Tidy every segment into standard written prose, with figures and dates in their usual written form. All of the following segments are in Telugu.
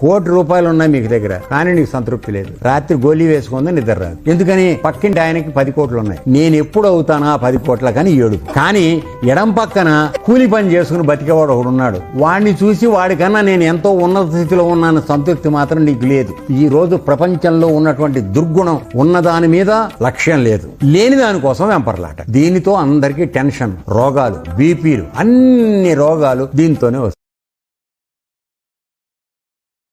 ₹1,00,00,000 ఉన్నాయి మీకు దగ్గర, కానీ నీకు సంతృప్తి లేదు. రాత్రి గోళీ వేసుకుందా నిద్ర రాదు. ఎందుకని? పక్కింటి ఆయనకి 10 కోట్లు ఉన్నాయి. నేను ఎప్పుడు అవుతానా 10 కోట్ల కానీ ఏడుపు. కానీ ఎడం పక్కన కూలి పని చేసుకుని బతికేవాడు ఒకడు ఉన్నాడు. వాడిని చూసి వాడికన్నా నేను ఎంతో ఉన్నత స్థితిలో ఉన్నాను సంతృప్తి మాత్రం నీకు లేదు. ఈ రోజు ప్రపంచంలో ఉన్నటువంటి దుర్గుణం ఉన్నదాని మీద లక్ష్యం లేదు, లేని దానికోసం వెంపర్లాట. దీనితో అందరికీ టెన్షన్, రోగాలు, బీపీలు, అన్ని రోగాలు దీంతోనే వస్తాయి.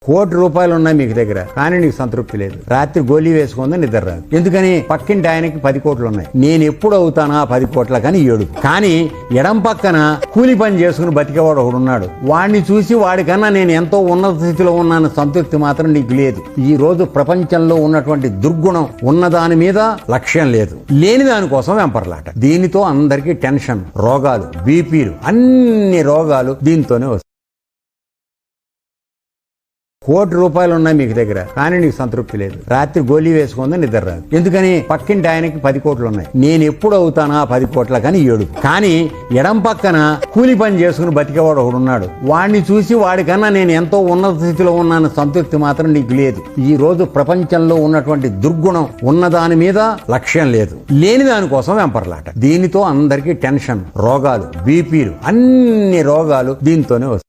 ₹1,00,00,000 ఉన్నాయి మీకు దగ్గర, కానీ నీకు సంతృప్తి లేదు. రాత్రి గోళీ వేసుకుందా నిద్ర రాదు. ఎందుకని? పక్కింటి ఆయనకి 10 కోట్లు ఉన్నాయి. నేను ఎప్పుడు అవుతానా 10 కోట్ల కానీ ఏడుపు. కానీ ఎడం పక్కన కూలి పని చేసుకుని బతికేవాడు ఒకడు ఉన్నాడు. వాడిని చూసి వాడికన్నా నేను ఎంతో ఉన్నత స్థితిలో ఉన్నాను సంతృప్తి మాత్రం నీకు లేదు. ఈ రోజు ప్రపంచంలో ఉన్నటువంటి దుర్గుణం ఉన్నదాని మీద లక్ష్యం లేదు, లేని దానికోసం వెంపర్లాట. దీనితో అందరికీ టెన్షన్, రోగాలు, బీపీలు, అన్ని రోగాలు దీంతోనే వస్తాయి. ₹1,00,00,000 ఉన్నాయి మీకు దగ్గర, కానీ నీకు సంతృప్తి లేదు. రాత్రి గోళీ వేసుకుందా నిద్ర రాదు. ఎందుకని? పక్కింటి ఆయనకి 10 కోట్లు ఉన్నాయి. నేను ఎప్పుడు అవుతానా 10 కోట్ల కానీ ఏడుపు. కానీ ఎడం పక్కన కూలి పని చేసుకుని బతికేవాడు ఒకడు ఉన్నాడు. వాడిని చూసి వాడికన్నా నేను ఎంతో ఉన్నత స్థితిలో ఉన్నాను సంతృప్తి మాత్రం నీకు లేదు. ఈ రోజు ప్రపంచంలో ఉన్నటువంటి దుర్గుణం ఉన్నదాని మీద లక్ష్యం లేదు, లేని దానికోసం వెంపర్లాట. దీనితో అందరికీ టెన్షన్, రోగాలు, బీపీలు, అన్ని రోగాలు దీంతోనే వస్తాయి.